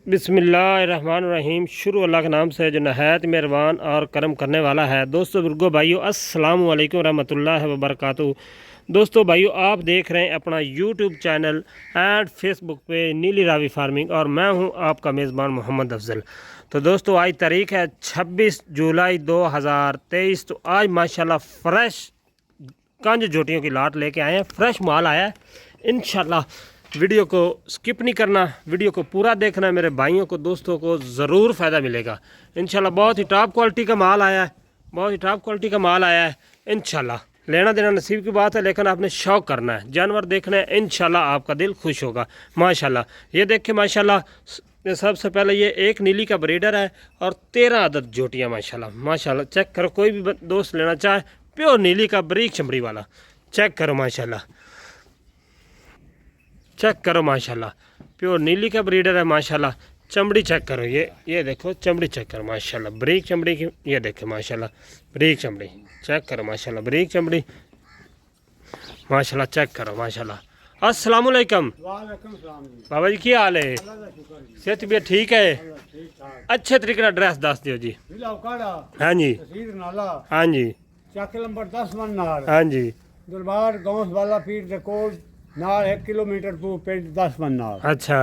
बिस्मिल्लाहिर्रहमानिर्रहीम। शुरू अल्लाह के नाम से जो नहायत मेहरबान और करम करने वाला है। दोस्तों बुजुर्गों भाइयों, अस्सलामु अलैकुम रहमतुल्लाहि व बरकातुहू। दोस्तों भाइयों, आप देख रहे हैं अपना यूट्यूब चैनल एंड फेसबुक पे नीली रावी फार्मिंग और मैं हूं आपका मेज़बान मोहम्मद अफजल। तो दोस्तों आज तारीख़ है 26 जुलाई 2023। तो आज माशाल्लाह फ़्रेश कंज जोटियों की लाट लेके आए हैं। फ्रेश माल आया है। इंशाल्लाह वीडियो को स्किप नहीं करना, वीडियो को पूरा देखना। मेरे भाइयों को दोस्तों को ज़रूर फ़ायदा मिलेगा इंशाल्लाह। बहुत ही टॉप क्वालिटी का माल आया है, बहुत ही टॉप क्वालिटी का माल आया है। इंशाल्लाह लेना देना नसीब की बात है, लेकिन आपने शौक़ करना है, जानवर देखना है। इंशाल्लाह आपका दिल खुश होगा माशाल्लाह। ये देखें माशाल्लाह, सबसे पहले ये एक नीली का ब्रीडर है और 13 अदद जोटियाँ माशाल्लाह माशाल्लाह। चेक करो, कोई भी दोस्त लेना चाहे, प्योर नीली का बरीक चमड़ी वाला। चेक करो माशाल्लाह, चेक करो माशाल्लाह, प्योर नीली का ब्रीडर है माशाल्लाह। चमड़ी चेक करो, ये देखो चमड़ी चेक करो माशाल्लाह, बरीक चमड़ी की। ये देखो माशाल्लाह बरीक चमड़ी चेक करो माशाल्लाह, बरीक चमड़ी माशाल्लाह। चेक करो माशाल्लाह। अस्सलाम वालेकुम बाबा जी, क्या हाल है? सेहत भी ठीक है? अच्छे तरीके एड्रेस दस दियो जी। हाँ जी हाँ जी नंबर 10 मन्नार हाँ जी। दरबार गौस वाला पीर दे कोल नाल 1 किलोमीटर तो पिंड 10 मन्नार। अच्छा,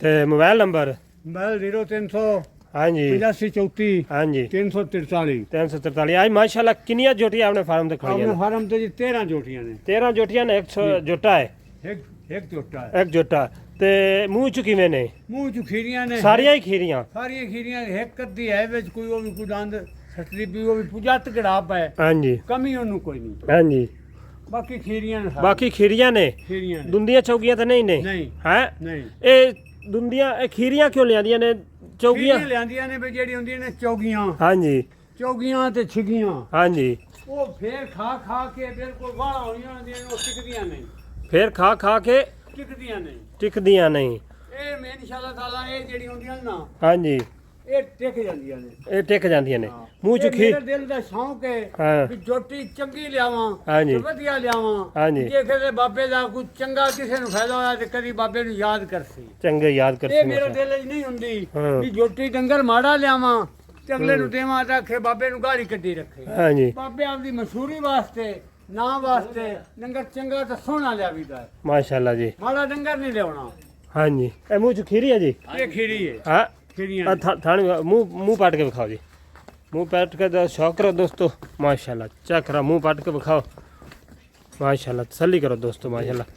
ते मोबाइल नंबर? मोबाइल 0300 हाँ जी 8534 हाँ जी 343 343। आज माशाल्लाह किनिया जोटियां आपने फार्म ते खड़ी अपने है? फार्म ते जी 13 जोटियां ने। 13 जोटियां ने, एक जोटा है। एक जोटा है, एक जोटा ते मुंह च किवें ने? मुंह च खीरियां ने, सारियां ही खीरियां? सारियां खीरियां। एक कद्दी है विच कोई वो भी कोई दंद सटरी भी वो भी पुजत गड़ाप है। हाँ जी कमी ओनू कोई नहीं, हाँ जी। बाकी खीरियां ने। बाकी खीरियां ने? खीरियां ने। दुंदियां चौगियां तो नहीं ने? नहीं हैं? नहीं। ए दुंदियां ए खीरियां क्यों लियांदियां ने? चौगियां लियांदियां ने भी जेड़ी हुंदियां ने चौगियां। हाँ जी चौगियां ते छिगियां। हाँ जी। वो फिर खा खा के बिल्कुल वाला होइयां हुंदियां ने, वो टिकदियां नहीं। फिर खा खा के टिकदियां नहीं, टिकदियां नहीं। ए मैं इंशाअल्लाह ताला ए जेड़ी हुंदियां ने ना, हाँ जी, ए टिक जांदियां ने। ये टिक जांदियां ने। मुंह च ये खीर? मेरे दिल दा शौक है हाँ कि जोटी चंगी लियावां, हाँ जी। ते वधिया लियावां। हाँ जी। जे किसे बाबे दा कुछ चंगा किसे नु फायदा होया ते कदी बाबे नु याद करसी। चंगे याद कर ਇਹ ਮੇਰੇ ਦਿਲ 'ਚ ਨਹੀਂ ਹੁੰਦੀ ਹਾਂ। ਵੀ ਜੋਟੀ ਡੰਗਰ ਮਾੜਾ ਲਿਆਵਾਂ ਤੇ ਅਗਲੇ ਨੂੰ ਦੇਵਾਂ ਤਾਂ ਆਖੇ ਬਾਬੇ ਨੂੰ ਗਾਲੀ ਕੱਢੀ ਰੱਖੇ। हाँ जी ਬਾਬੇ ਆਪਦੀ ਮਸ਼ਹੂਰੀ ਵਾਸਤੇ, ਨਾਂ ਵਾਸਤੇ ਡੰਗਰ ਚੰਗਾ ਤੇ ਸੋਹਣਾ ਲਿਆਵੀਦਾ ਹੈ, माशाल्लाह जी। ਮਾੜਾ ਡੰਗਰ ਨਹੀਂ ਲਿਆਉਣਾ। हाँ जी, ए मुंह च खीरी है जी? ਇਹ ਖੀਰੀ ਹੈ, हाँ ਖੀਰੀਆਂ थाने मुंह पाट के दिखाओ जी। मुंह पाट के तो शौक करो दोस्तों माशाल्लाह। चेक करो, मुंह पाट के दिखाओ माशाल्लाह। तसल्ली करो दोस्तों माशाल्लाह।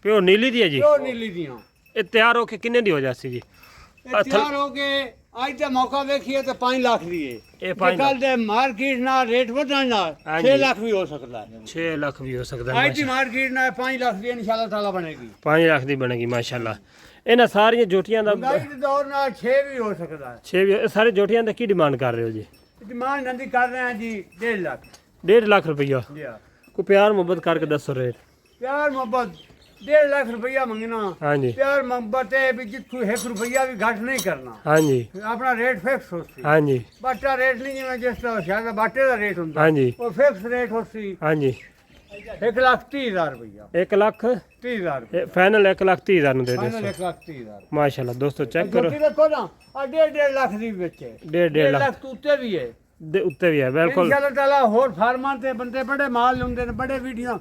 प्योर नीली दी है जी? ਉਹ ਨੀਲੀ ਦੀਆਂ। ये तैयार होके किन्ने दी हो जाती जी? ਇਹ ਤਿਆਰ ਹੋ ਕੇ ਅੱਜ ਦਾ ਮੌਕਾ ਵੇਖੀਏ ਤਾਂ 5 ਲੱਖ ਦੀ ਹੈ। ਇਹ 5 ਕੱਲ ਦੇ ਮਾਰਕੀਟ ਨਾਲ ਰੇਟ ਵਧਣ ਨਾਲ ਹਾਂਜੀ। 6 ਲੱਖ ਵੀ ਹੋ ਸਕਦਾ ਹੈ। 6 लाख भी हो सकता है ਅੱਜ ਦੀ ਮਾਰਕੀਟ ਨਾਲ 5 ਲੱਖ ਦੀ ਇਨਸ਼ਾਅੱਲਾ ਤਾਲਾ ਬਣੇਗੀ। 5 लाख ਦੀ ਬਣੇਗੀ ਮਾਸ਼ਾਅੱਲਾ। ਇਹਨਾਂ ਸਾਰੀਆਂ ਜੋਟੀਆਂ ਦਾ ਮਹਿੰਗਾਈ ਦੇ ਦੌਰ ਨਾਲ 6 ਵੀ ਹੋ ਸਕਦਾ ਹੈ। 6 ਵੀ ਸਾਰੇ ਜੋਟੀਆਂ ਦਾ ਕੀ ਡਿਮਾਂਡ ਕਰ ਰਹੇ ਹੋ ਜੀ? ਡਿਮਾਂਡ ਨੰਦੀ ਕਰ ਰਹੇ ਹਾਂ ਜੀ 1.5 ਲੱਖ। 1.5 ਲੱਖ ਰੁਪਈਆ? ਜੀ ਹਾਂ। ਕੋਈ ਪਿਆਰ ਮੁਹੱਬਤ ਕਰਕੇ ਦੱਸੋ ਰੇਟ। ਪਿਆਰ ਮੁਹੱਬਤ 1.5 ਲੱਖ ਰੁਪਈਆ ਮੰਗਣਾ। ਹਾਂਜੀ ਪਿਆਰ ਮੁਹੱਬਤ ਹੈ ਵੀ ਜਿੱਥੋਂ 1 ਰੁਪਈਆ ਵੀ ਘੱਟ ਨਹੀਂ ਕਰਨਾ। ਹਾਂਜੀ ਆਪਣਾ ਰੇਟ ਫਿਕਸ ਹੋਸੀ। ਹਾਂਜੀ ਬਾਟਾ ਰੇਟ ਨਹੀਂ ਜਿਵੇਂ ਜਿਸ ਤਰ੍ਹਾਂ ਸ਼ਾਇਦ ਬਾਟੇ ਦਾ ਰੇਟ ਹੁੰਦਾ, ਹਾਂਜੀ ਉਹ ਫਿਕਸ ਰੇਟ ਹੋਸੀ। ਹਾਂਜੀ 1,30,000 ਰੁਪਈਆ। 1 ਲੱਖ 30,000 ਫਾਈਨਲ 1,30,000 ਨੂੰ ਦੇ ਫਾਈਨਲ ਦਿਓ 1,30,000। ਮਾਸ਼ਾਅੱਲਾ ਦੋਸਤੋ। ਚੈੱਕ ਕਰੋ, ਜੋਤੀ ਦੇਖੋ ਨਾ ਆ 1.5 ਲੱਖ ਦੀ ਵਿੱਚ ਹੈ। 1.5 ਲੱਖ ਲੱਖ ਤੋਂ ਉੱਤੇ ਵੀ ਹੈ ਦੇ ਉੱਤੇ ਵੀ ਹੈ ਬਿਲਕੁਲ। ਇਨਸ਼ਾਅੱਲਾ ਤਾਲਾ। ਹੋਰ ਫਾਰਮਾਂ ਤੇ ਬੰਦੇ ਬੜੇ ਮਾਲ ਲਾਉਂਦੇ ਨੇ, ਬੜੇ ਬੜੀਆਂ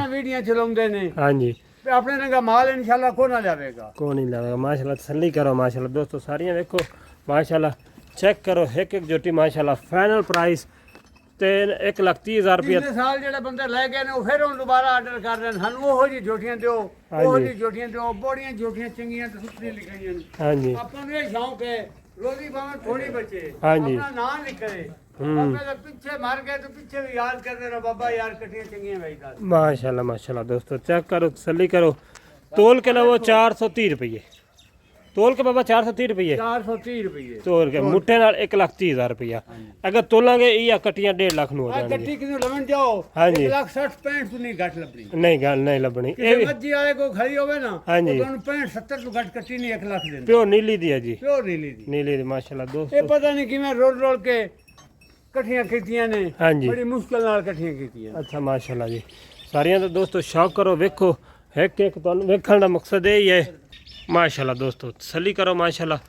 ਵੀਡੀਆਂ ਚਲਾਉਂਦੇ ਨੇ ਹਾਂਜੀ ਤੇ ਆਪਣੇ ਨੰਗਾ ਮਾਲ ਇਨਸ਼ਾਅੱਲਾ ਕੋ ਨਾ ਜਾਵੇਗਾ। ਕੋ ਨਹੀਂ ਲਾਵੇਗਾ ਮਾਸ਼ਾਅੱਲਾ। ਤਸੱਲੀ ਕਰੋ ਮਾਸ਼ਾਅੱਲਾ ਦੋਸਤੋ। ਸਾਰੀਆਂ ਵੇਖੋ ਮਾਸ਼ਾਅੱਲਾ। ਚੈੱਕ ਕਰੋ ਇੱਕ ਇੱਕ ਜੋਟੀ ਮਾਸ਼ਾਅੱਲਾ। ਫਾਈਨਲ ਪ੍ਰਾਈਸ ਤੇ 1,30,000 ਰੁਪਏ। ਪਿਛਲੇ ਸਾਲ ਜਿਹੜੇ ਬੰਦੇ ਲੈ ਗਏ ਨੇ ਉਹ ਫਿਰ ਹੁਣ ਦੁਬਾਰਾ ਆਰਡਰ ਕਰ ਰਹੇ ਨੇ ਸਾਨੂੰ ਉਹੋ ਜਿਹੀ ਜੋਟੀਆਂ ਦਿਓ, ਉਹੋ ਜਿਹੀ ਜੋਟੀਆਂ ਦਿਓ। ਬੜੀਆਂ ਜੋਟੀਆਂ ਚੰਗੀਆਂ ਤੇ ਸੁਥਰੀਆਂ ਲਿਖਾਈਆਂ ਨੇ। ਹਾਂਜੀ ਆਪਾਂ ਨੂੰ ਇਹ ਸ਼ੌਂਕ ਹੈ ਰੋਜ਼ੀ ਭਾਵੇਂ ਥੋੜੀ ਬਚੇ, ਹਾਂਜੀ। ਆਪਣਾ ਨਾਂ ਲਿਖੇ। ਬਾਬੇ ਦੇ ਪਿੱਛੇ ਮਰ ਗਏ ਤੇ ਪਿੱਛੇ ਵੀ ਯਾਦ ਕਰਦੇ ਰਹੋ ਬਾਬਾ ਯਾਰ ਕੱਟੀਆਂ ਚੰਗੀਆਂ ਵੇਚਦਾ। माशाल्लाह माशाल्लाह दोस्तों। चेक करो, तसल्ली करो। तोल के ना वो 430 रुपये तोल के बाबा 430 रुपये 430 ਰੁਪਏ तोल के मुठे नाल 1,30,000 रुपया। अगर तोलांगे या कटियां 1.5 लाख नु हो ਆ जाएंगी। ਕੱਟੀ ਕਿਨੂੰ ਲਵਣ ਜਾਓ ਹਾਂਜੀ। 1,60,65 ਤੋਂ ਨਹੀਂ ਘੱਟ ਲੱਭਣੀ। नहीं गल नहीं लबनी। ਕਿਸੇ ਮੱਜੀ ਵਾਲੇ ਕੋ ਖੜੀ ਹੋਵੇ ਨਾ ਹਾਂਜੀ। ਉਹ ਤੁਹਾਨੂੰ 65-70 ਤੋਂ ਘੱਟ ਕੱਟੀ ਨਹੀਂ 1 ਲੱਖ ਦਿੰਦਾ। प्योर नीली दी है जी, ਪਿਓਰ ਨੀਲੀ ਦੀ। नीली दी माशाल्लाह ਇਹ दोस्तों। ਪਤਾ ਨਹੀਂ ਕਿਵੇਂ ਰੋਲ ਰੋਲ ਕੇ ਇਕੱਠੀਆਂ ਕੀਤੀਆਂ ਨੇ। ਹਾਂਜੀ। ਬੜੀ ਮੁਸ਼ਕਲ ਨਾਲ ਇਕੱਠੀਆਂ ਕੀਤੀਆਂ। अच्छा माशाल्लाह जी। सारियां तो दोस्तों शौक करो, वेखो एक एक तुहानू वेखण दा मकसद यही है माशाल्लाह दोस्तों तसल्ली करो माशाल्लाह।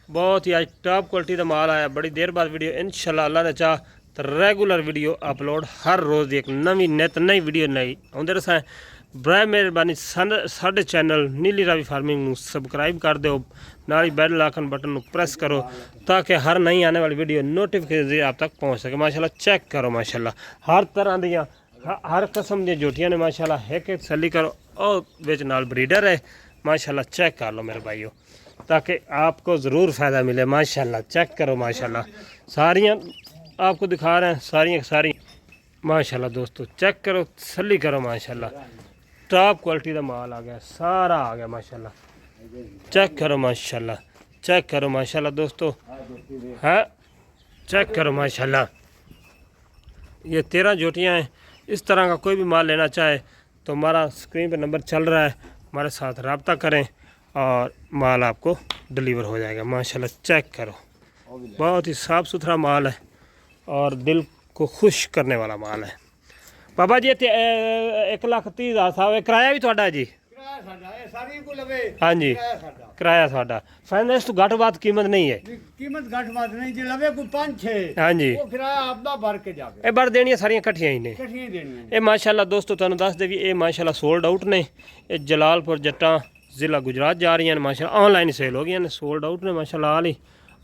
बहुत ही आज टॉप क्वालिटी का माल आया। बड़ी देर बाद वीडियो इंशाल्लाह अल्लाह ने चाह तो रेगुलर वीडियो अपलोड हर रोज़ की एक नवी नित नई वीडियो नई आउंदे रसां। बराए मेहरबानी साडे चैनल नीली रावी फार्मिंग नूं सबसक्राइब कर दो, नाल ही बेल आइकन बटन नूं प्रेस करो ताकि हर नई आने वाली वीडियो नोटिफिकेशन आप तक पहुँच सके। माशाल्लाह चेक करो माशाल्लाह हर तरह दियाँ हर किस्म दी जोटियां ने माशाल्लाह। एक एक तसल्ली करो और विच नाल ब्रीडर है माशाल्लाह। चेक कर लो मेरे भाइयों ताकि आपको ज़रूर फ़ायदा मिले माशाल्लाह। चेक करो माशाल्लाह सारियां आपको दिखा रहे हैं सारी सारी माशाल्लाह। दोस्तों चेक करो तसल्ली करो माशाल्लाह। टॉप क्वालिटी का माल आ गया, सारा आ गया माशाल्लाह। चेक करो माशाल्लाह, चेक करो माशाल्लाह दोस्तों है। चेक करो माशाल्लाह ये 13 जोटियाँ हैं। इस तरह का कोई भी माल लेना चाहे तो हमारा स्क्रीन पर नंबर चल रहा है, हमारे साथ रब्ता करें और माल आपको डिलीवर हो जाएगा माशाल्लाह। चेक करो बहुत ही साफ़ सुथरा माल है और दिल को खुश करने वाला माल है। बाबा जी 1,30,000 साहब किराया भी थोड़ा जी? ਕਿਰਾਇਆ ਸਾਡਾ ਇਹ ਸਾਰੀ ਕੋ ਲਵੇ हाँ जी ਕਿਰਾਇਆ ਸਾਡਾ किराया साडा फाइनेंस तो घट बात कीमत नहीं है। ਕੀਮਤ ਘੱਟ ਬਾਤ ਨਹੀਂ ਜੇ ਲਵੇ ਕੋਈ 5-6 हाँ जी ਉਹ ਕਿਰਾਇਆ ਆਪਦਾ ਭਰ ਕੇ ਜਾਵੇ। ये बढ़ देनियां सारियां कट्ठियां ही ने। ਇਕੱਠੀਆਂ ਹੀ ਦੇਣੀਆਂ ये माशाल्लाह दोस्तों तुहानू दस दे भी ये माशाल्लाह सोल्ड आउट ने। ये जलालपुर जट्टा ज़िला गुजरात जा रही हैं माशाल्लाह। ऑनलाइन सेल हो गई ने, सोल्ड आउट ने माशाल्लाह। हाल ही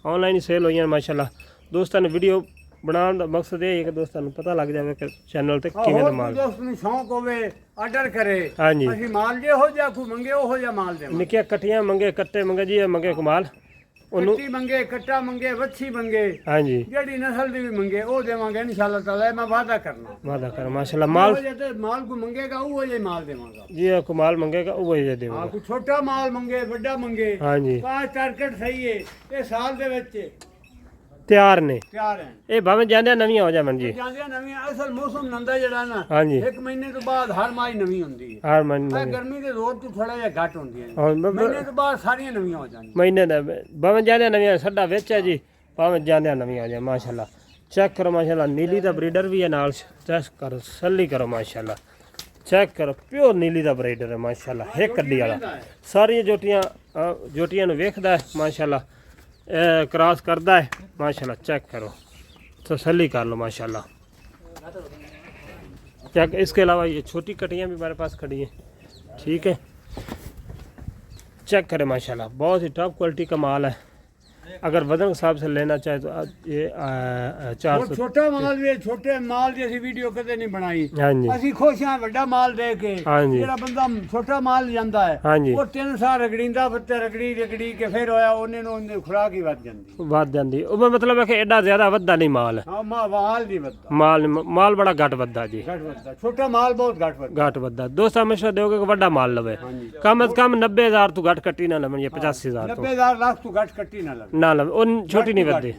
ऑनलाइन ही सेल हुई हैं माशाल्लाह। दोस्तों ने वीडियो बनाने का मकसद ये है कि दोस्तों को पता लग जाए कि चैनल ते किवें दा माल। ਦੋਸਤ ਨੂੰ ਸ਼ੌਂਕ ਹੋਵੇ ਆਰਡਰ ਕਰੇ हाँ जी ਅਸੀਂ ਮਾਲ ਜੇ ਹੋ ਜਾ ਕੋਈ ਮੰਗੇ ਉਹ ਜਿਹਾ ਮਾਲ ਦੇਵਾਂ। निक्कियां कट्टियां मंगे कट्टे मंगे जी, ये मंगे कमाल ओनू। ਕੱਟੀ ਮੰਗੇ ਕੱਟਾ ਮੰਗੇ ਵੱਛੀ ਮੰਗੇ हाँ जी ਜਿਹੜੀ ਨਸਲ ਦੀ ਵੀ ਮੰਗੇ ਉਹ ਦੇਵਾਂਗੇ ਇਨਸ਼ਾਅੱਲਾ ਤਾਲਾ। ਮੈਂ ਵਾਅਦਾ ਕਰਨਾ वादा कर माशाल्लाह माल ਉਹ ਜੇ ਤੇ ਮਾਲ ਕੋ ਮੰਗੇਗਾ ਉਹ ਜਿਹਾ ਮਾਲ ਦੇਵਾਂਗਾ। जी ये कमाल मंगेगा वो ही दे ਹਾਂ देगा। ਕੋਈ ਛੋਟਾ ਮਾਲ ਮੰਗੇ ਵੱਡਾ ਮੰਗੇ हाँ जी ਕਾਸ਼ ਟਾਰਗੇਟ ਸਹੀ ਹੈ ਇਹ ਸਾਲ ਦੇ ਵਿੱਚ तैयार ने ਤਿਆਰ ਹੈ। ये भावें जांदे नवीं हो जावन जी। ਜਾਂਦੀਆਂ ਨਵੀਆਂ ਅਸਲ ਮੌਸਮ ਨੰਦਾ ਜਿਹੜਾ ਨਾ हाँ जी 1 ਮਹੀਨੇ ਤੋਂ ਬਾਅਦ ਹਰ ਮਾਈ ਨਵੀਂ ਹੁੰਦੀ ਹੈ। हर मन ਇਹ ਗਰਮੀ ਦੇ ਜ਼ੋਰ ਤੋਂ ਥੋੜਾ ਜਿਹਾ ਘੱਟ ਹੁੰਦੀ ਹੈ। और ਮਹੀਨੇ ਤੋਂ ਬਾਅਦ ਸਾਰੀਆਂ ਨਵੀਆਂ ਹੋ ਜਾਂਦੀਆਂ। महीने दा भावें जांदे नवीं साडा विच है जी, भावें जांदे नवीं हो जाए माशाल्लाह। चेक करो माशाल्लाह नीली दा ब्रीडर भी है नाल। चेक करो तसल्ली करो माशाल्लाह। चेक करो प्योर नीली दा ब्रीडर है माशाल्लाह। एक कड्डी वाला सारी जोटियां नूं वेखदा है माशाल्लाह, क्रॉस करदा है माशाल्लाह। चेक करो तसल्ली कर लो माशाल्लाह। चेक इसके अलावा ये छोटी कटियाँ भी हमारे पास खड़ी हैं, ठीक है। चेक करें माशाल्लाह बहुत ही टॉप क्वालिटी का माल है। अगर वजन के हिसाब से लेना चाहे तो ये 400। ਛੋਟਾ ਮਾਲ ਵੀ ਛੋਟੇ ਮਾਲ ਦੀ ਅਸੀਂ ਵੀਡੀਓ ਕਦੇ ਨਹੀਂ ਬਣਾਈ। हाँ जी ਅਸੀਂ ਖੁਸ਼ ਹਾਂ ਵੱਡਾ ਮਾਲ ਦੇ ਕੇ। हाँ जी ਜਿਹੜਾ ਬੰਦਾ ਛੋਟਾ ਮਾਲ ਜਾਂਦਾ ਹੈ हाँ जी ਉਹ 3 ਸਾਲ ਰਗੜੀਂਦਾ ਫਿਰ ਰਗੜੀ ਕੇ ਫਿਰ ਹੋਇਆ ਉਹਨੇ ਨੂੰ ਉਹਦੀ ਖੁਰਾਕ ਹੀ ਵੱਧ ਜਾਂਦੀ। ਵੱਧ ਜਾਂਦੀ ਉਹ मतलब है कि एडा ज़्यादा वद्दा नहीं माल। ਹਾਂ ਮਾਲ ਨਹੀਂ ਵੱਧਦਾ। माल बड़ा घट वद्दा जी, ਘੱਟ ਵੱਧਦਾ। ਛੋਟਾ ਮਾਲ ਬਹੁਤ ਘੱਟ ਵੱਧਦਾ। घट वद्दा। दोस्त हमेशा दोगे कि वड्डा माल लवे ਹਾਂਜੀ कम अज कम 90,000 तो घट कट्टी ना लवन, या 85,000 तो 90,000 ਲੱਖ ਤੋਂ ਘੱਟ ਕੱਟੀ ਨਾ ਲੱਗੇ। ना लवे। उन छोटी नहीं वद्दी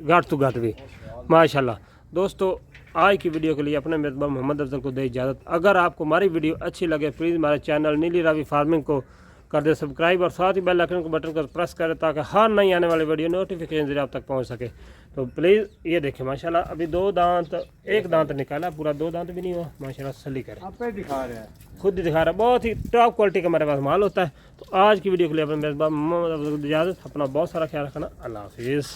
घट तो घट भी माशाल्लाह। दोस्तों आज की वीडियो के लिए अपने मेज़बान मोहम्मद अफजल को दे इजाज़त। अगर आपको हमारी वीडियो अच्छी लगे प्लीज़ हमारे चैनल नीली रावी फार्मिंग को कर दे सब्सक्राइब और साथ ही बेल आइकन को बटन को प्रेस करें ताकि हर नई आने वाली वीडियो नोटिफिकेशन आप तक पहुंच सके। तो प्लीज़ ये देखें माशाल्लाह अभी 2 दांत, एक दांत निकाला, पूरा 2 दांत भी नहीं हुआ माशाल्लाह। तसल्ली करें, आपे दिखा रहा है खुद ही दिखा रहा है। बहुत ही टॉप क्वालिटी का हमारे पास माल होता है। तो आज की वीडियो के लिए अपने मेज़बान मोहम्मद अफजल को इजाज़त। अपना बहुत सारा ख्याल रखना। अल्लाह हाफिज़।